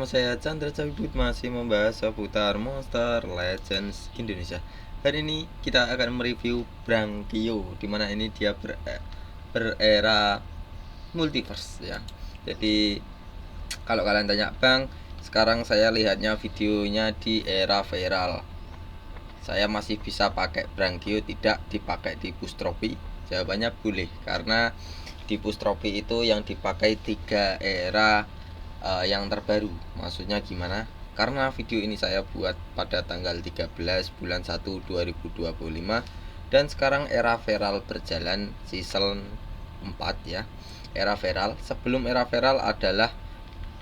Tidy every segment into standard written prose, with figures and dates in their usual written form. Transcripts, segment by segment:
saya Chandra Cabut masih membahas seputar Monster Legends Indonesia. Hari ini kita akan mereview Brangkio, dimana ini dia berera multiverse ya. Jadi kalau kalian tanya Bang, sekarang saya lihatnya videonya di era viral. Saya masih bisa pakai Brangkio, tidak dipakai di push trophy? Jawabannya boleh, karena di push trophy itu yang dipakai 3 era yang terbaru. Maksudnya gimana? Karena video ini saya buat pada tanggal 13 bulan 1 2025 dan sekarang era viral berjalan season 4 ya. Era viral, sebelum era viral adalah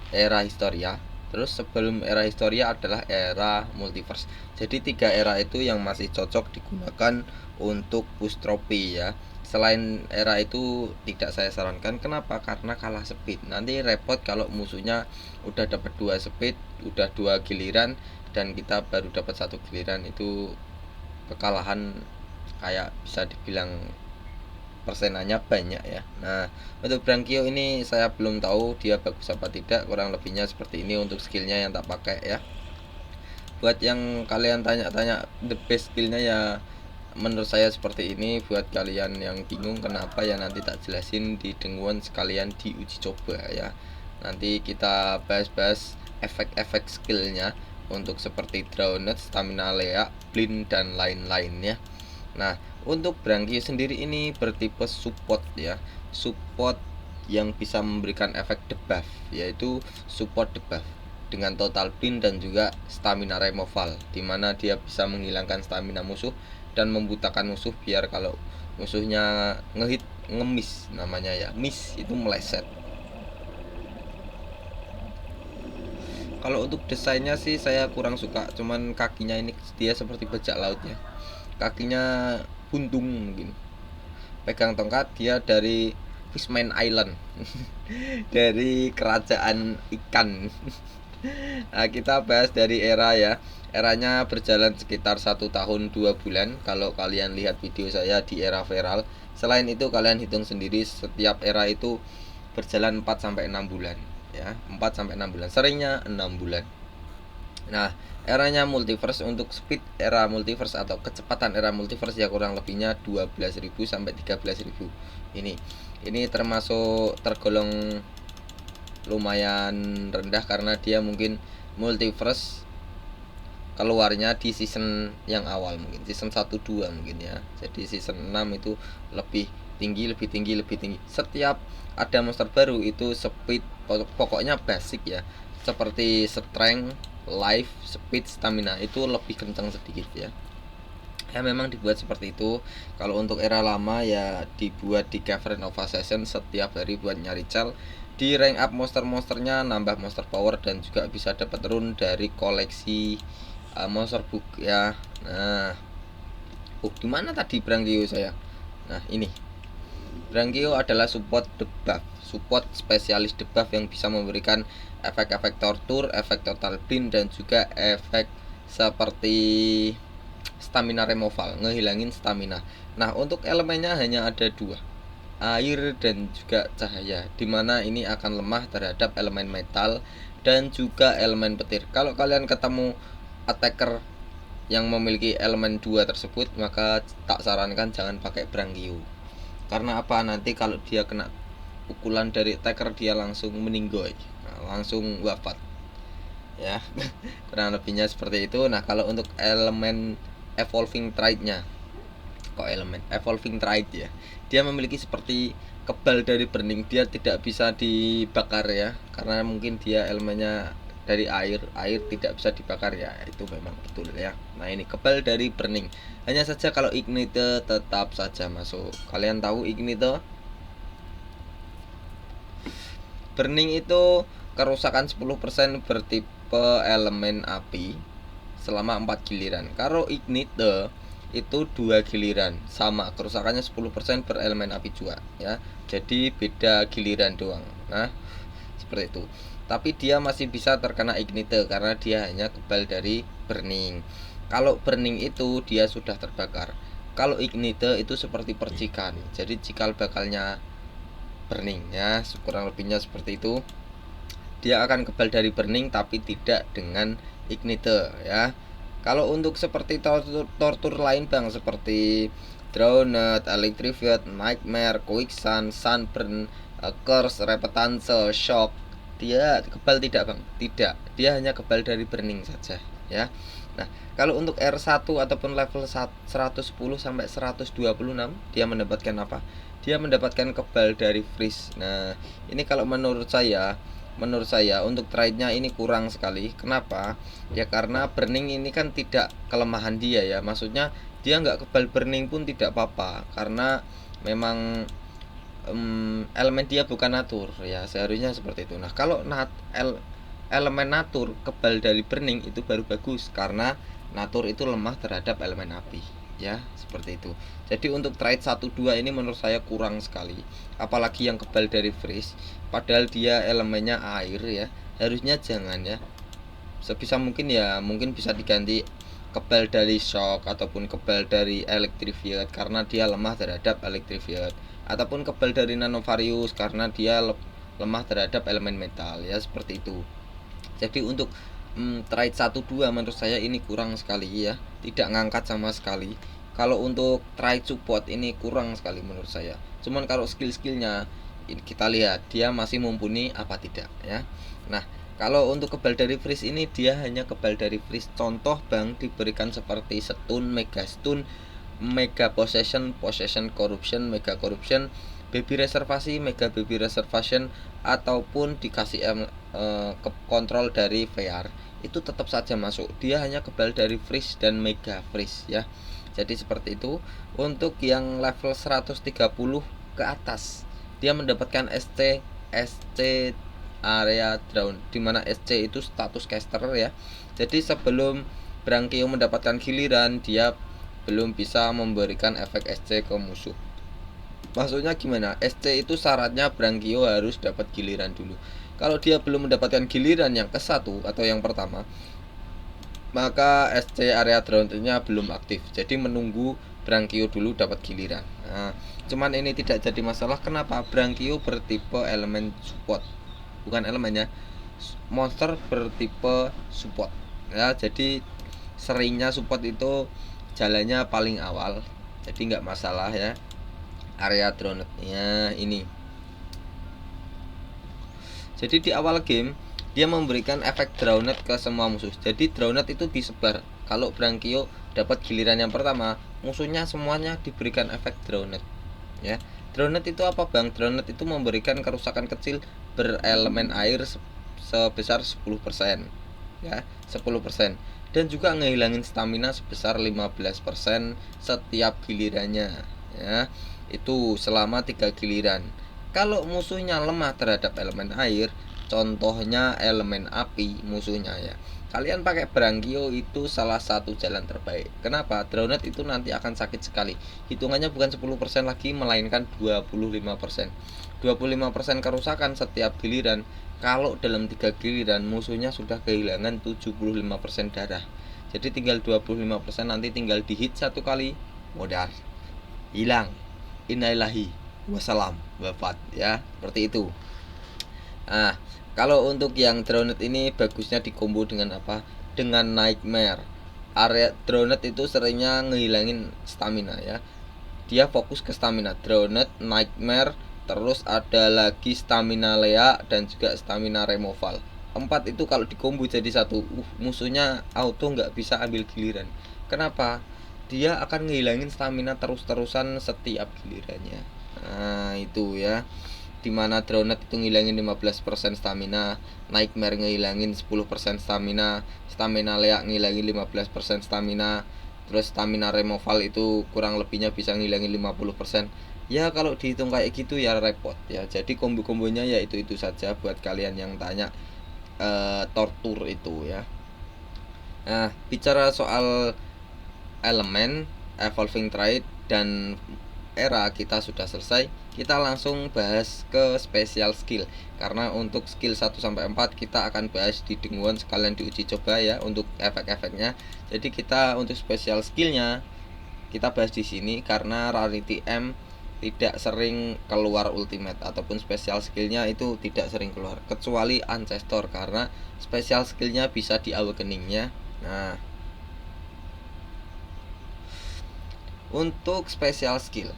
era Historia. Terus sebelum era Historia adalah era Multiverse. Jadi 3 era itu yang masih cocok digunakan untuk push trophy ya. Selain era itu tidak saya sarankan. Kenapa? Karena kalah speed. Nanti repot kalau musuhnya udah dapat 2 speed, udah 2 giliran dan kita baru dapat 1 giliran, itu kekalahan kayak bisa dibilang persenanya banyak ya. Nah, untuk Brangkio ini saya belum tahu dia bagus apa tidak, kurang lebihnya seperti ini untuk skillnya yang tak pakai ya. Buat yang kalian tanya-tanya the best skillnya ya, menurut saya seperti ini. Buat kalian yang bingung kenapa ya, nanti tak jelasin di denguan sekalian di uji coba ya. Nanti kita bahas-bahas efek-efek skillnya untuk seperti Drowned, Stamina Lea, Blind dan lain-lainnya. Nah, untuk Brangkio sendiri ini bertipe support ya. Support yang bisa memberikan efek debuff, yaitu support debuff dengan total blind dan juga stamina removal, dimana dia bisa menghilangkan stamina musuh dan membutakan musuh biar kalau musuhnya ngehit, ngemis namanya ya, miss itu meleset. Kalau untuk desainnya sih saya kurang suka, cuman kakinya ini dia seperti bajak laut ya. Kakinya buntung mungkin. Pegang tongkat dia dari Fishman Island. Dari kerajaan ikan. Nah, kita bahas dari era ya. Eranya berjalan sekitar 1 tahun 2 bulan. Kalau kalian lihat video saya di era viral. Selain itu kalian hitung sendiri, setiap era itu berjalan 4 sampai 6 bulan ya. 4 sampai 6 bulan. Seringnya 6 bulan. Nah, eranya multiverse, untuk speed era multiverse atau kecepatan era multiverse ya kurang lebihnya 12.000 sampai 13.000. Ini termasuk tergolong lumayan rendah karena dia mungkin multiverse keluarnya di season yang awal, mungkin season 1 2 mungkin ya. Jadi season 6 itu lebih tinggi, lebih tinggi, lebih tinggi. Setiap ada monster baru itu speed pokoknya basic ya. Seperti strength, life, speed, stamina itu lebih kencang sedikit ya. Ya memang dibuat seperti itu. Kalau untuk era lama ya dibuat di Cavern of Assassin setiap hari buat nyari cel. Di rank up monster-monsternya, nambah monster power dan juga bisa dapat rune dari koleksi monster book ya. Nah, di mana tadi Brangkio saya? Nah, ini. Brangkio adalah support debuff, support spesialis debuff yang bisa memberikan efek-efek tortur, efek total blind dan juga efek seperti stamina removal, ngehilangin stamina. Nah, untuk elemennya hanya ada 2, air dan juga cahaya, dimana ini akan lemah terhadap elemen metal dan juga elemen petir. Kalau kalian ketemu attacker yang memiliki elemen 2 tersebut, maka tak sarankan jangan pakai Brangkio. Karena apa? Nanti kalau dia kena pukulan dari attacker dia langsung meninggoy, langsung wafat ya. Kurang lebihnya seperti itu. Nah, kalau untuk elemen evolving trait-nya, kok elemen evolving trait ya, dia memiliki seperti kebal dari burning. Dia tidak bisa dibakar ya, karena mungkin dia elemennya dari air tidak bisa dibakar ya, itu memang betul ya. Nah, ini kebal dari burning. Hanya saja kalau ignite tetap saja masuk. Kalian tahu ignite? Burning itu kerusakan 10% bertipe elemen api selama 4 giliran. Kalau ignite itu 2 giliran, sama kerusakannya 10% per elemen api juga ya. Jadi beda giliran doang. Nah, seperti itu. Tapi dia masih bisa terkena ignite karena dia hanya kebal dari burning. Kalau burning itu dia sudah terbakar. Kalau ignite itu seperti percikan. Jadi cikal bakalnya burning ya, kurang lebihnya seperti itu. dia akan kebal dari burning tapi tidak dengan ignite ya. Kalau untuk seperti tortur lain Bang, seperti Drowned, Electrified, Nightmare, Quicksand, Sunburn, Curse, Repentance, Shock, dia kebal tidak Bang? Tidak, dia hanya kebal dari burning saja ya. Nah, kalau untuk R1 ataupun level 110 sampai 126 dia mendapatkan apa? Dia mendapatkan kebal dari freeze. Nah, ini kalau menurut saya untuk trade-nya ini kurang sekali. Kenapa? Ya karena burning ini kan tidak kelemahan dia ya. Maksudnya dia nggak kebal burning pun tidak apa-apa karena memang elemen dia bukan natur ya, seharusnya seperti itu. Nah, kalau elemen natur kebal dari burning itu baru bagus karena natur itu lemah terhadap elemen api ya, seperti itu. Jadi untuk trade 1-2 ini menurut saya kurang sekali, apalagi yang kebal dari freeze padahal dia elemennya air ya. Harusnya jangan ya, sebisa mungkin ya mungkin bisa diganti kebal dari shock ataupun kebal dari electrified karena dia lemah terhadap electrified, ataupun kebal dari nanovarius karena dia lemah terhadap elemen metal ya, seperti itu. Jadi untuk trade 1-2 menurut saya ini kurang sekali ya, tidak ngangkat sama sekali. Kalau untuk trade support ini kurang sekali menurut saya. Cuman kalau skill-skillnya kita lihat dia masih mumpuni apa tidak ya. Nah, kalau untuk kebal dari freeze ini dia hanya kebal dari freeze. Contoh Bang diberikan seperti stun, mega stun, mega possession, possession corruption, mega corruption, baby reservasi, mega baby reservation, ataupun dikasih kontrol dari VR, itu tetap saja masuk. Dia hanya kebal dari freeze dan mega freeze ya. Jadi seperti itu. Untuk yang level 130 ke atas dia mendapatkan SC area drown, dimana SC itu status caster ya. Jadi sebelum Brangkio mendapatkan giliran dia belum bisa memberikan efek SC ke musuh. Maksudnya gimana? SC itu syaratnya Brangkio harus dapat giliran dulu. Kalau dia belum mendapatkan giliran yang ke-1 atau yang pertama, maka SC area drown-nya belum aktif. Jadi menunggu Brangkio dulu dapat giliran. Nah, cuman ini tidak jadi masalah. Kenapa? Brangkio bertipe elemen support, bukan elemennya, monster bertipe support ya. Jadi seringnya support itu jalannya paling awal, jadi nggak masalah ya. Area drownednya ini, jadi di awal game dia memberikan efek drowned ke semua musuh. Jadi drowned itu disebar. Kalau Brangkio dapat giliran yang pertama, musuhnya semuanya diberikan efek drowned ya. Drowned itu apa Bang? Drowned itu memberikan kerusakan kecil berelemen air sebesar 10% ya, 10%, dan juga ngehilangin stamina sebesar 15% setiap gilirannya ya. Itu selama 3 giliran. Kalau musuhnya lemah terhadap elemen air, contohnya elemen api musuhnya ya, kalian pakai Brangkio itu salah satu jalan terbaik. Kenapa? Drowned itu nanti akan sakit sekali. Hitungannya bukan 10% lagi, melainkan 25%. 25% kerusakan setiap giliran. Kalau dalam 3 giliran musuhnya sudah kehilangan 75% darah. Jadi tinggal 25%, nanti tinggal di hit 1 kali, modar, hilang, innalillahi wassalam, wafat ya, seperti itu. Nah, kalau untuk yang drowned ini bagusnya dikombo dengan apa? Dengan nightmare. Area drowned itu seringnya ngehilangin stamina ya. Dia fokus ke stamina. Drowned, nightmare, terus ada lagi stamina lea dan juga stamina removal. 4 itu kalau dikombo jadi satu, musuhnya auto nggak bisa ambil giliran. Kenapa? Dia akan ngehilangin stamina terus-terusan setiap gilirannya. Nah, itu ya. Dimana drowned itu ngilangin 15% stamina, nightmare ngilangin 10% stamina, stamina lea ngilangin 15% stamina, terus stamina removal itu kurang lebihnya bisa ngilangin 50%. Ya kalau dihitung kayak gitu ya repot ya. Jadi kombo-kombonya ya itu saja buat kalian yang tanya tortur itu ya. Nah, bicara soal elemen, evolving trait, dan era kita sudah selesai. Kita langsung bahas ke special skill. Karena untuk skill 1-4 kita akan bahas di denguan sekalian diuji coba ya untuk efek-efeknya. Jadi kita untuk special skillnya kita bahas di sini karena rarity M tidak sering keluar ultimate ataupun special skillnya itu tidak sering keluar, kecuali ancestor karena special skillnya bisa di awakeningnya. Nah, untuk special skill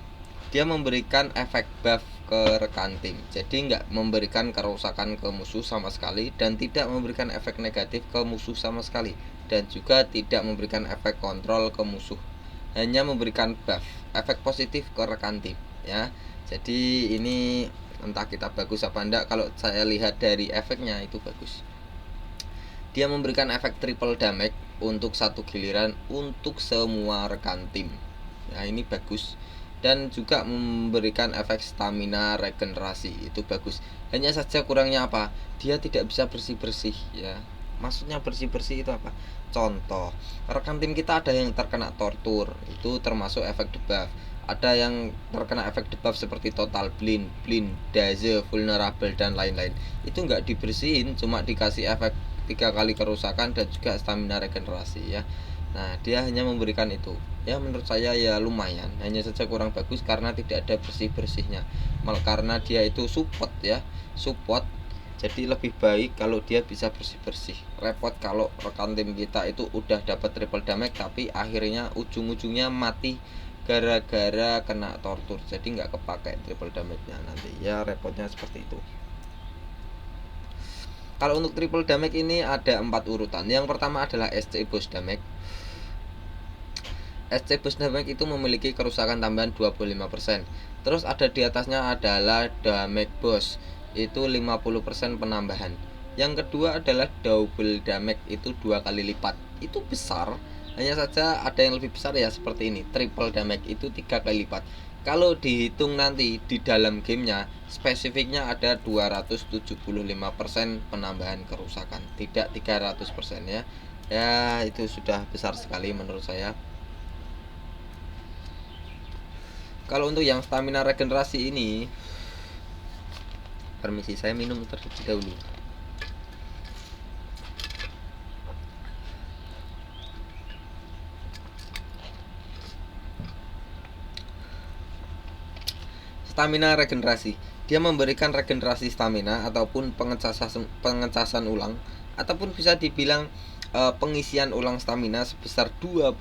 dia memberikan efek buff ke rekan tim, jadi nggak memberikan kerusakan ke musuh sama sekali dan tidak memberikan efek negatif ke musuh sama sekali, dan juga tidak memberikan efek kontrol ke musuh, hanya memberikan buff, efek positif ke rekan tim ya. Jadi ini entah kita bagus apa enggak, kalau saya lihat dari efeknya itu bagus. Dia memberikan efek triple damage untuk satu giliran untuk semua rekan tim. Nah, ini bagus. Dan juga memberikan efek stamina regenerasi, itu bagus. Hanya saja kurangnya apa? Dia tidak bisa bersih-bersih ya. Maksudnya bersih-bersih itu apa? Contoh, rekan tim kita ada yang terkena tortur, itu termasuk efek debuff. Ada yang terkena efek debuff seperti total blind, daze, vulnerable dan lain-lain. Itu nggak dibersihin, cuma dikasih efek 3 kali kerusakan dan juga stamina regenerasi ya. Nah, dia hanya memberikan itu. Ya menurut saya ya lumayan, hanya saja kurang bagus karena tidak ada bersih-bersihnya. Malah karena dia itu support ya, support. Jadi lebih baik kalau dia bisa bersih-bersih. Repot kalau rekan tim kita itu udah dapat triple damage tapi akhirnya ujung-ujungnya mati gara-gara kena tortur. Jadi nggak kepakai triple damage-nya nanti. Ya repotnya seperti itu. Kalau untuk triple damage ini ada 4 urutan. Yang pertama adalah SC Boss Damage. SC Boss Damage itu memiliki kerusakan tambahan 25%. Terus ada di atasnya adalah Damage Boss, itu 50% penambahan. Yang kedua adalah Double Damage, itu 2 kali lipat. Itu besar. Hanya saja ada yang lebih besar ya seperti ini. Triple Damage itu 3 kali lipat. Kalau dihitung nanti di dalam gamenya, spesifiknya ada 275% penambahan kerusakan, tidak 300% ya. Ya itu sudah besar sekali menurut saya. Kalau untuk yang stamina regenerasi ini, permisi saya minum terlebih dahulu. Stamina regenerasi, dia memberikan regenerasi stamina ataupun pengecasan ulang, ataupun bisa dibilang pengisian ulang stamina sebesar 20%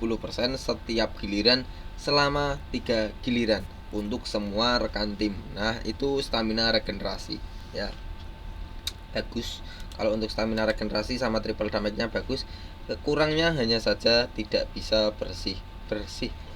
setiap giliran selama 3 giliran untuk semua rekan tim. Nah, itu stamina regenerasi ya. Bagus. Kalau untuk stamina regenerasi sama triple damage-nya bagus. Kurangnya hanya saja tidak bisa bersih.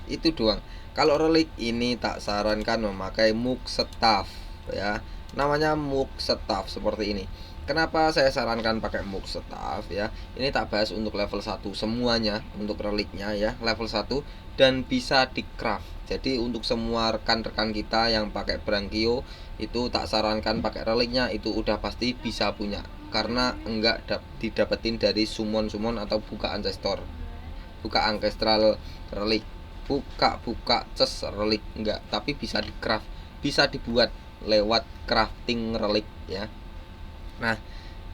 Itu doang. Kalau relic ini tak sarankan memakai Mook Staff ya. Namanya Mook Staff seperti ini. Kenapa saya sarankan pakai Mook Staff ya? Ini tak bahas untuk level 1 semuanya, untuk reliknya ya, level 1 dan bisa di craft. Jadi untuk semua rekan-rekan kita yang pakai Brangkio itu tak sarankan pakai reliknya, itu udah pasti bisa punya. Karena enggak didapetin dari summon atau buka ancestor. Buka ancestral relik. Buka ces relik enggak, tapi bisa di craft, bisa dibuat lewat crafting relik ya. Nah,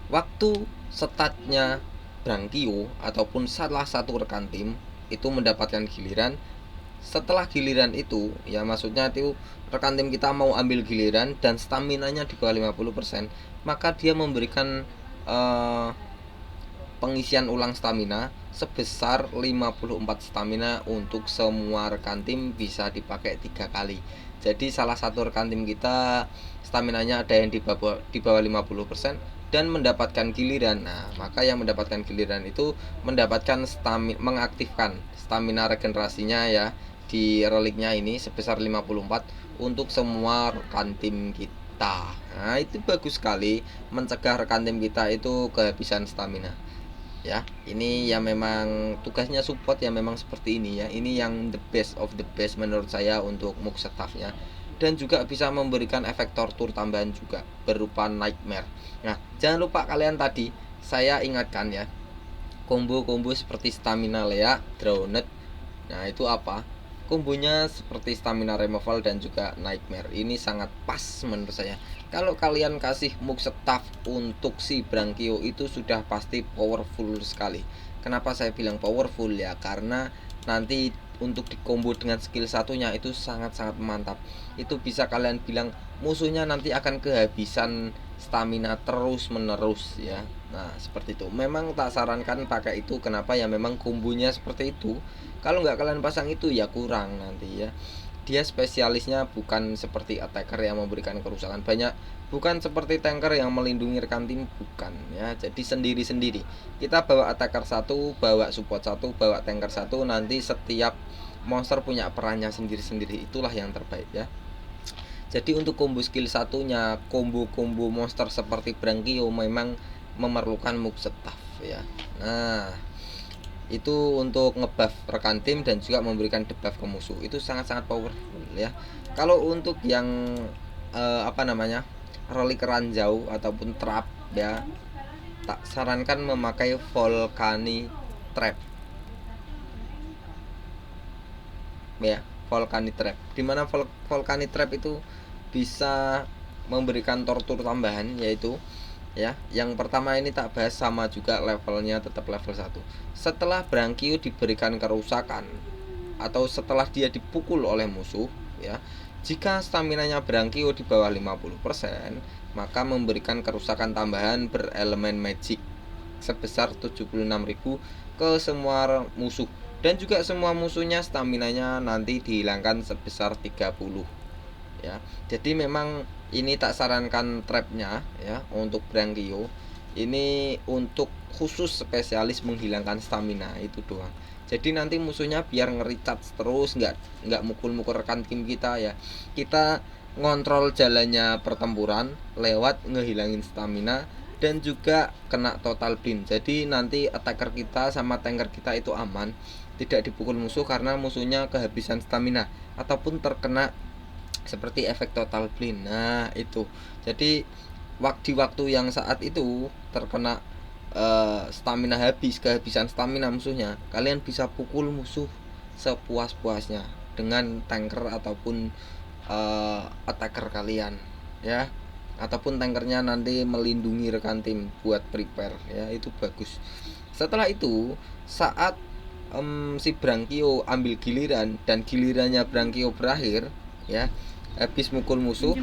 waktu statnya Brangkio ataupun salah satu rekan tim itu mendapatkan giliran, setelah giliran itu ya, maksudnya itu rekan tim kita mau ambil giliran dan staminanya di bawah 50%, maka dia memberikan pengisian ulang stamina sebesar 54 stamina untuk semua rekan tim, bisa dipakai 3 kali. Jadi salah satu rekan tim kita staminanya ada yang di bawah 50% dan mendapatkan giliran. Nah, maka yang mendapatkan giliran itu mendapatkan mengaktifkan stamina regenerasinya ya di reliknya ini sebesar 54 untuk semua rekan tim kita. Nah, itu bagus sekali mencegah rekan tim kita itu kehabisan stamina. Ya, ini ya memang tugasnya support ya, memang seperti ini ya. Ini yang the best of the best menurut saya untuk Mook Staff-nya. Dan juga bisa memberikan efek tortur tambahan juga berupa nightmare. Nah, jangan lupa kalian tadi saya ingatkan ya, combo-combo seperti stamina Lea, Drowned. Nah, itu apa? Kombonya seperti stamina removal dan juga nightmare. Ini sangat pas menurut saya. Kalau kalian kasih Mook Staff untuk si Brangkio itu sudah pasti powerful sekali. Kenapa saya bilang powerful ya? Karena nanti untuk di combo dengan skill satunya itu sangat-sangat mantap. Itu bisa kalian bilang musuhnya nanti akan kehabisan stamina terus menerus ya. Nah seperti itu. Memang tak sarankan pakai itu. Kenapa ya, memang kombonya seperti itu. Kalau nggak kalian pasang itu ya kurang nanti ya. Dia spesialisnya bukan seperti attacker yang memberikan kerusakan banyak, bukan seperti tanker yang melindungi rekan tim, bukan ya. Jadi sendiri-sendiri. Kita bawa attacker satu, bawa support satu, bawa tanker satu, nanti setiap monster punya perannya sendiri-sendiri. Itulah yang terbaik ya. Jadi untuk combo skill satunya, combo-combo monster seperti Brangkio memang memerlukan move staff ya. Nah, itu untuk ngebuff rekan tim dan juga memberikan debuff ke musuh. Itu sangat-sangat powerful ya. Kalau untuk yang relik ranjau ataupun trap ya, tak sarankan memakai Volcanic Trap ya. Volcanic Trap, dimana Volcanic Trap itu bisa memberikan tortur tambahan, yaitu ya, yang pertama ini tak bahas, sama juga levelnya tetap level 1. Setelah Brangkio diberikan kerusakan atau setelah dia dipukul oleh musuh ya, jika staminanya Brangkio di bawah 50%, maka memberikan kerusakan tambahan berelemen magic sebesar 76.000 ke semua musuh, dan juga semua musuhnya staminanya nanti dihilangkan sebesar 30 ya. Jadi memang ini tak sarankan trapnya ya untuk Brangkio. Ini untuk khusus spesialis menghilangkan stamina itu doang. Jadi nanti musuhnya biar nge-recharge terus, nggak mukul-mukul rekan tim kita ya. Kita ngontrol jalannya pertempuran lewat ngehilangin stamina dan juga kena total blind. Jadi nanti attacker kita sama tanker kita itu aman, tidak dipukul musuh karena musuhnya kehabisan stamina ataupun terkena seperti efek total blind. Nah itu, jadi waktu yang saat itu terkena stamina habis, kehabisan stamina musuhnya, kalian bisa pukul musuh sepuas-puasnya dengan tanker ataupun attacker kalian ya, ataupun tankernya nanti melindungi rekan tim buat prepare ya, itu bagus. Setelah itu saat si Brangkio ambil giliran dan gilirannya Brangkio berakhir ya, habis mukul musuh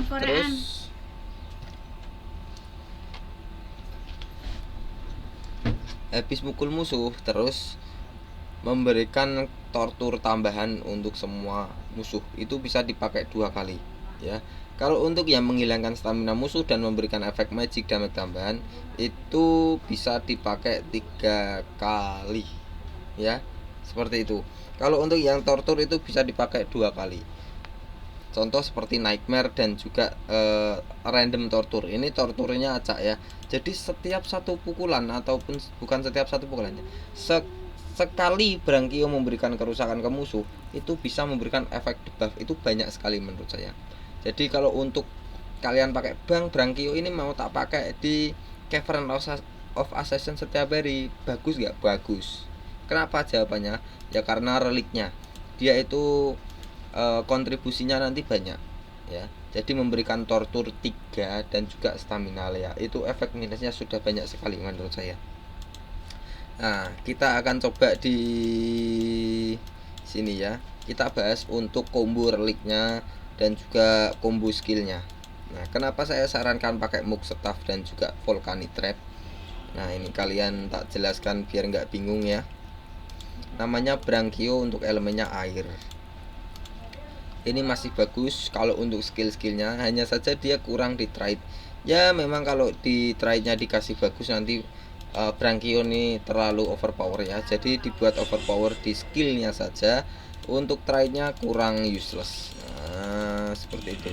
terus memberikan tortur tambahan untuk semua musuh. Itu bisa dipakai 2 kali ya. Kalau untuk yang menghilangkan stamina musuh dan memberikan efek magic damage tambahan, itu bisa dipakai 3 kali ya, seperti itu. Kalau untuk yang tortur itu bisa dipakai 2 kali. Contoh seperti Nightmare dan juga random tortur. Ini torturnya acak ya. Jadi setiap satu pukulan, ataupun bukan setiap satu pukulannya, sekali Brangkio memberikan kerusakan ke musuh, itu bisa memberikan efek debuff. Itu banyak sekali menurut saya. Jadi kalau untuk kalian pakai Brangkio ini, mau tak pakai di Cavern of Assassin setiap hari, bagus gak? Bagus. Kenapa? Jawabannya ya karena reliknya. Dia itu kontribusinya nanti banyak ya. Jadi memberikan tortur 3 dan juga stamina ya. Itu efek minusnya sudah banyak sekali menurut saya. Nah, kita akan coba di sini ya. Kita bahas untuk combo reliknya dan juga combo skillnya. Nah, kenapa saya sarankan pakai Mug Staff dan juga Volcanic Trap? Nah, ini kalian tak jelaskan biar nggak bingung ya. Namanya Brangkio untuk elemennya air. Ini masih bagus kalau untuk skill-skillnya, hanya saja dia kurang di trade ya. Memang kalau di trade-nya dikasih bagus, nanti Brangkio ini terlalu overpower ya. Jadi dibuat overpower di skillnya saja, untuk trade-nya kurang useless. Nah seperti itu.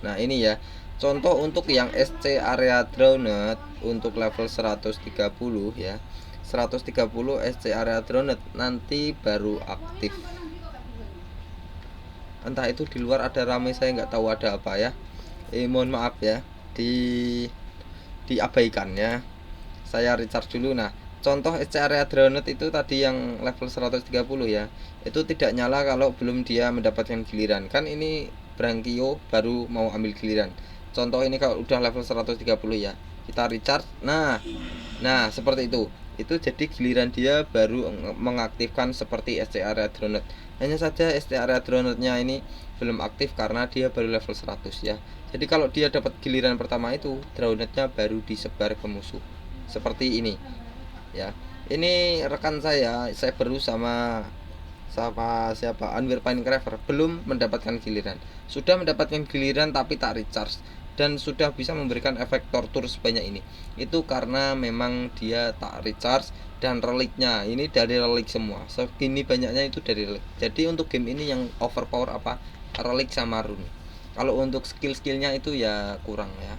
Nah ini ya contoh untuk yang SC area Drowned untuk level 130 ya. 130 SC area Drowned nanti baru aktif. Entah itu di luar ada rame, saya nggak tahu ada apa ya. Mohon maaf ya, diabaikan ya. Saya recharge dulu. Nah contoh SC area Drowned itu tadi yang level 130 ya, itu tidak nyala kalau belum dia mendapatkan giliran. Kan ini Brangkio baru mau ambil giliran. Contoh ini kalau udah level 130 ya, kita recharge. Nah seperti itu. itu jadi giliran dia baru mengaktifkan seperti SC area drone. Hanya saja SC area drone-nya ini belum aktif karena dia baru level 100 ya. Jadi kalau dia dapat giliran pertama itu drone-nya baru disebar ke musuh seperti ini ya. Ini rekan saya baru sama siapa Anwir Pinecraft belum mendapatkan giliran, sudah mendapatkan giliran tapi tak recharge dan sudah bisa memberikan efek tortur sebanyak ini. Itu karena memang dia tak recharge dan reliknya ini dari relik semua, segini banyaknya itu dari relik. Jadi untuk game ini yang overpower apa, relik sama rune. Kalau untuk skill-skillnya itu ya kurang ya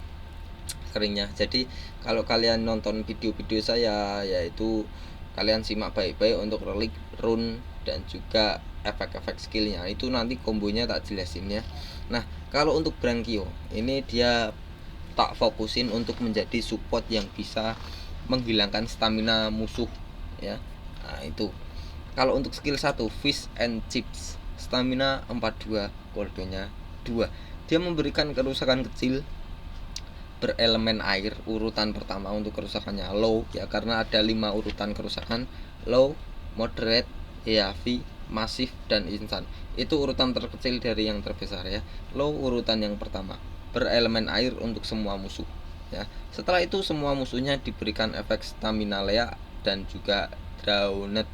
keringnya. Jadi kalau kalian nonton video-video saya, yaitu kalian simak baik-baik untuk relik, rune, dan juga efek-efek skillnya. Itu nanti kombonya tak jelasin ya. Nah kalau untuk Brangkio ini dia tak fokusin untuk menjadi support yang bisa menghilangkan stamina musuh ya. Nah itu kalau untuk skill 1 Fish and Chips, stamina 42, goldonya 2. Dia memberikan kerusakan kecil berelemen air. Urutan pertama untuk kerusakannya low ya, karena ada 5 urutan kerusakan: low, moderate, heavy, masif, dan instan. Itu urutan terkecil dari yang terbesar ya. Low urutan yang pertama, berelemen air untuk semua musuh ya. Setelah itu semua musuhnya diberikan efek stamina lea dan juga drowned,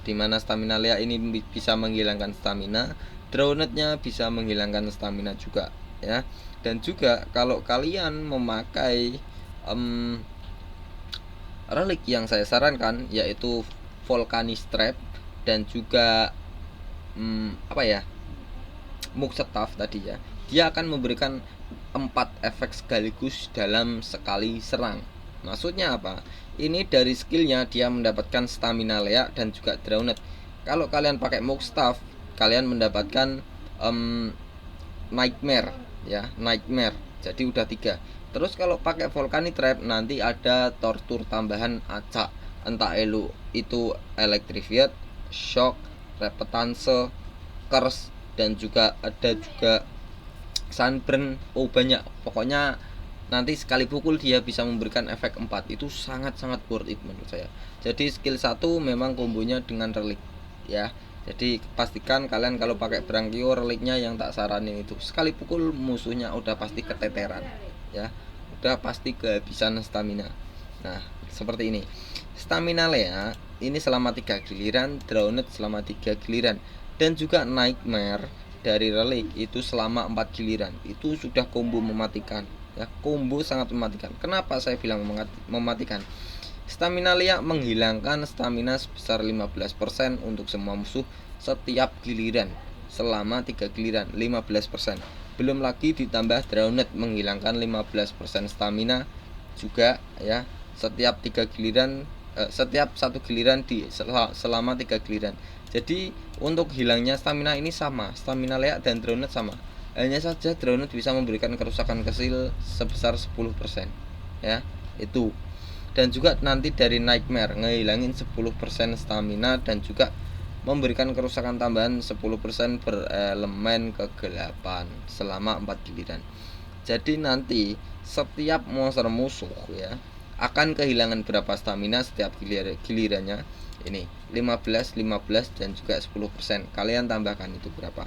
dimana stamina lea ini bisa menghilangkan stamina, drownednya bisa menghilangkan stamina juga ya. Dan juga kalau kalian memakai relik yang saya sarankan, yaitu Volcanis Trap dan juga Mugstaff tadi ya, dia akan memberikan 4 efek sekaligus dalam sekali serang. Maksudnya apa? Ini dari skillnya dia mendapatkan stamina lea dan juga drowned. Kalau kalian pakai Mugstaff, kalian mendapatkan nightmare ya, nightmare. Jadi udah 3. Terus kalau pakai Volcanic Trap nanti ada tortur tambahan acak, entah itu electrified, shock, repetance, curse, dan juga ada juga sunburn. Banyak, pokoknya nanti sekali pukul dia bisa memberikan efek 4. Itu sangat-sangat worth it menurut saya. Jadi skill 1 memang kombonya dengan relik ya. Jadi pastikan kalian kalau pakai Brangkio, reliknya yang tak saranin itu sekali pukul musuhnya udah pasti keteteran ya, udah pasti kehabisan stamina. Nah seperti ini. Stamina lea ini selama 3 giliran, drowned selama 3 giliran, dan juga nightmare dari relik itu selama 4 giliran. Itu sudah combo mematikan ya, combo sangat mematikan. Kenapa saya bilang mematikan? Stamina lea menghilangkan stamina sebesar 15% untuk semua musuh setiap giliran selama 3 giliran, 15%. Belum lagi ditambah drowned menghilangkan 15% stamina juga ya, setiap 3 giliran, setiap 1 giliran selama 3 giliran. Jadi untuk hilangnya stamina ini sama, stamina lea dan drowned sama. Hanya saja drowned bisa memberikan kerusakan kecil sebesar 10% ya, itu. Dan juga nanti dari nightmare ngehilangin 10% stamina dan juga memberikan kerusakan tambahan 10% berelemen kegelapan selama 4 giliran. Jadi nanti setiap monster musuh ya akan kehilangan berapa stamina setiap gilirannya. Ini 15, 15 dan juga 10%. Kalian tambahkan itu berapa?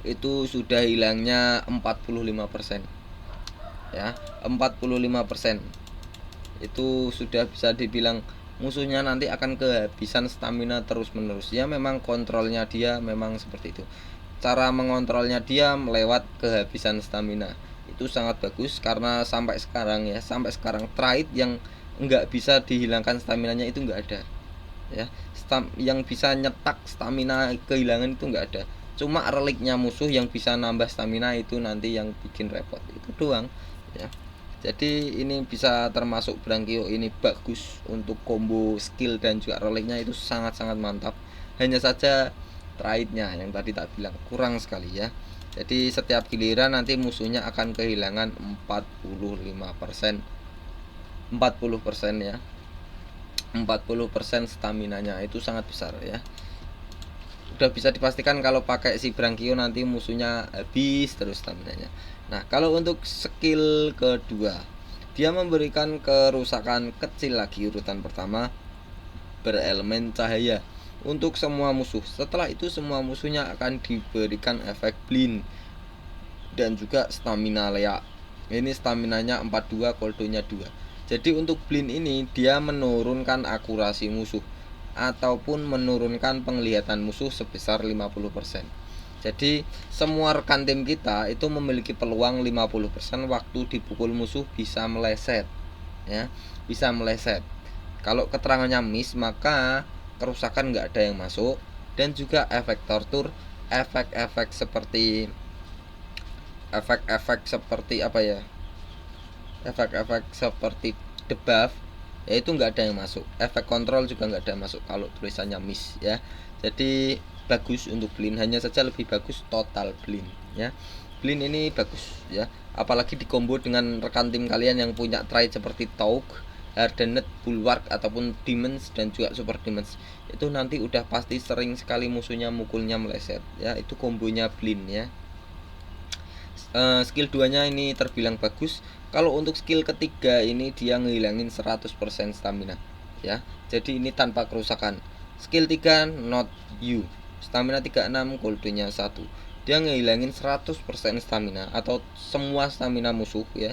Itu sudah hilangnya 45% ya, 45%. Itu sudah bisa dibilang musuhnya nanti akan kehabisan stamina terus menerus ya. Memang kontrolnya dia memang seperti itu, cara mengontrolnya dia lewat kehabisan stamina. Itu sangat bagus karena sampai sekarang trade yang enggak bisa dihilangkan staminanya itu enggak ada ya. Yang bisa nyetak stamina kehilangan itu enggak ada, cuma reliknya musuh yang bisa nambah stamina, itu nanti yang bikin repot, itu doang ya. Jadi ini bisa termasuk Brangkio ini bagus untuk combo skill dan juga reliknya itu sangat-sangat mantap. Hanya saja trade-nya yang tadi tak bilang kurang sekali ya. Jadi setiap giliran nanti musuhnya akan kehilangan 45%. 40% ya. 40% staminanya, itu sangat besar ya. Udah bisa dipastikan kalau pakai si Brangkio nanti musuhnya habis terus staminanya. Nah kalau untuk skill kedua, Dia memberikan kerusakan kecil lagi. Urutan pertama berelemen cahaya untuk semua musuh. Setelah itu semua musuhnya akan diberikan efek blind dan juga stamina leak. Ini staminanya 42, koldonya 2. Jadi untuk blind ini dia menurunkan akurasi musuh ataupun menurunkan penglihatan musuh sebesar 50%. Jadi semua rekan tim kita itu memiliki peluang 50% waktu dipukul musuh bisa meleset, ya, bisa meleset. Kalau keterangannya miss, maka kerusakan nggak ada yang masuk. Dan juga efek tortur, efek-efek seperti apa ya, efek-efek seperti debuff, yaitu nggak ada yang masuk. Efek kontrol juga nggak ada yang masuk kalau tulisannya miss, ya. Jadi bagus untuk blind, hanya saja lebih bagus total blind, ya. Blind ini bagus, ya, apalagi dikombo dengan rekan tim kalian yang punya trait seperti Taug, Hardened, Bulwark ataupun Demons dan juga Super Demons. Itu nanti udah pasti sering sekali musuhnya mukulnya meleset, ya. Itu kombonya blind, ya. Skill 2 nya ini terbilang bagus. Kalau untuk skill ketiga ini dia ngilangin 100% stamina, ya. Jadi ini tanpa kerusakan. Skill 3 not you, stamina 36, koldonya 1. Dia ngilangin 100% stamina atau semua stamina musuh, ya,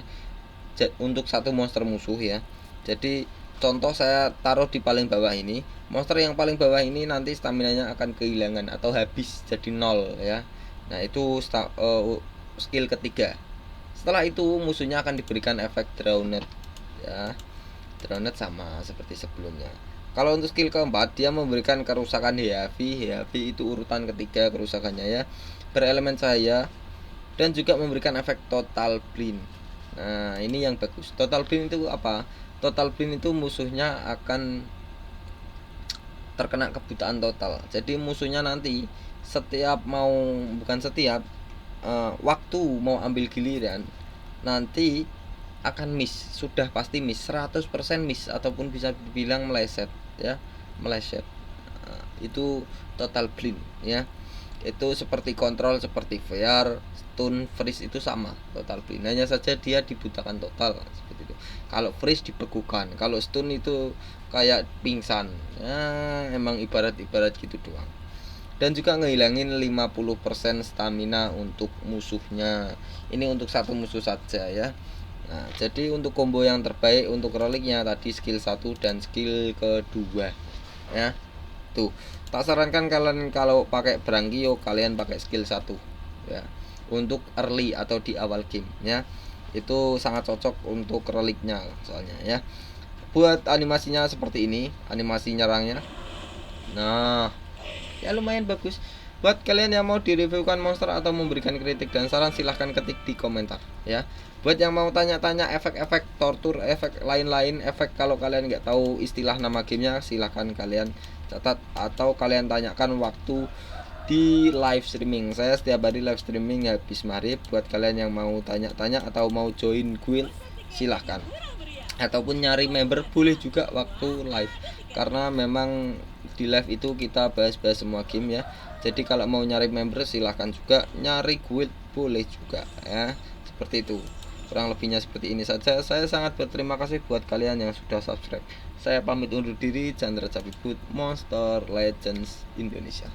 untuk satu monster musuh, ya. Jadi contoh saya taruh di paling bawah ini. Monster yang paling bawah ini nanti staminanya akan kehilangan atau habis jadi 0, ya. Nah, itu skill ketiga. Setelah itu musuhnya akan diberikan efek Drowned, ya. Drowned sama seperti sebelumnya. Kalau untuk skill keempat dia memberikan kerusakan heavy. Heavy itu urutan ketiga kerusakannya, ya. Berelemen cahaya dan juga memberikan efek total blind. Nah, ini yang bagus. Total blind itu apa? Total blind itu musuhnya akan terkena kebutaan total. Jadi musuhnya nanti setiap mau, bukan setiap, waktu mau ambil giliran nanti akan miss, sudah pasti miss, 100% miss ataupun bisa dibilang meleset, ya, meleset. Itu total blind, ya. Itu seperti kontrol, seperti VR, stun, freeze itu sama total blind. Hanya saja dia dibutakan total seperti itu. Kalau freeze dibekukan, kalau stun itu kayak pingsan. Ya, emang ibarat gitu doang. Dan juga ngehilangin 50% stamina untuk musuhnya. Ini untuk satu musuh saja, ya. Nah, jadi untuk combo yang terbaik untuk reliknya tadi skill 1 dan skill kedua, ya. Tuh, tak sarankan kalian kalau pakai Brangkio kalian pakai skill 1, ya. Untuk early atau di awal game, ya. Itu sangat cocok untuk reliknya soalnya, ya. Buat animasinya seperti ini, animasi nyerangnya. Nah, ya lumayan bagus. Buat kalian yang mau direviewkan monster atau memberikan kritik dan saran silahkan ketik di komentar, ya. Buat yang mau tanya-tanya efek-efek tortur, efek lain-lain, efek kalau kalian nggak tahu istilah nama gamenya silahkan kalian catat atau kalian tanyakan waktu di live streaming. Saya setiap hari live streaming habis maghrib. Buat kalian yang mau tanya-tanya atau mau join guild silahkan, ataupun nyari member boleh juga waktu live, karena memang di live itu kita bahas-bahas semua game, ya. Jadi kalau mau nyari member silahkan juga, nyari guild boleh juga, ya. Seperti itu, kurang lebihnya seperti ini saja. Saya sangat berterima kasih buat kalian yang sudah subscribe. Saya pamit undur diri. Chandra Cabibut, Monster Legends Indonesia.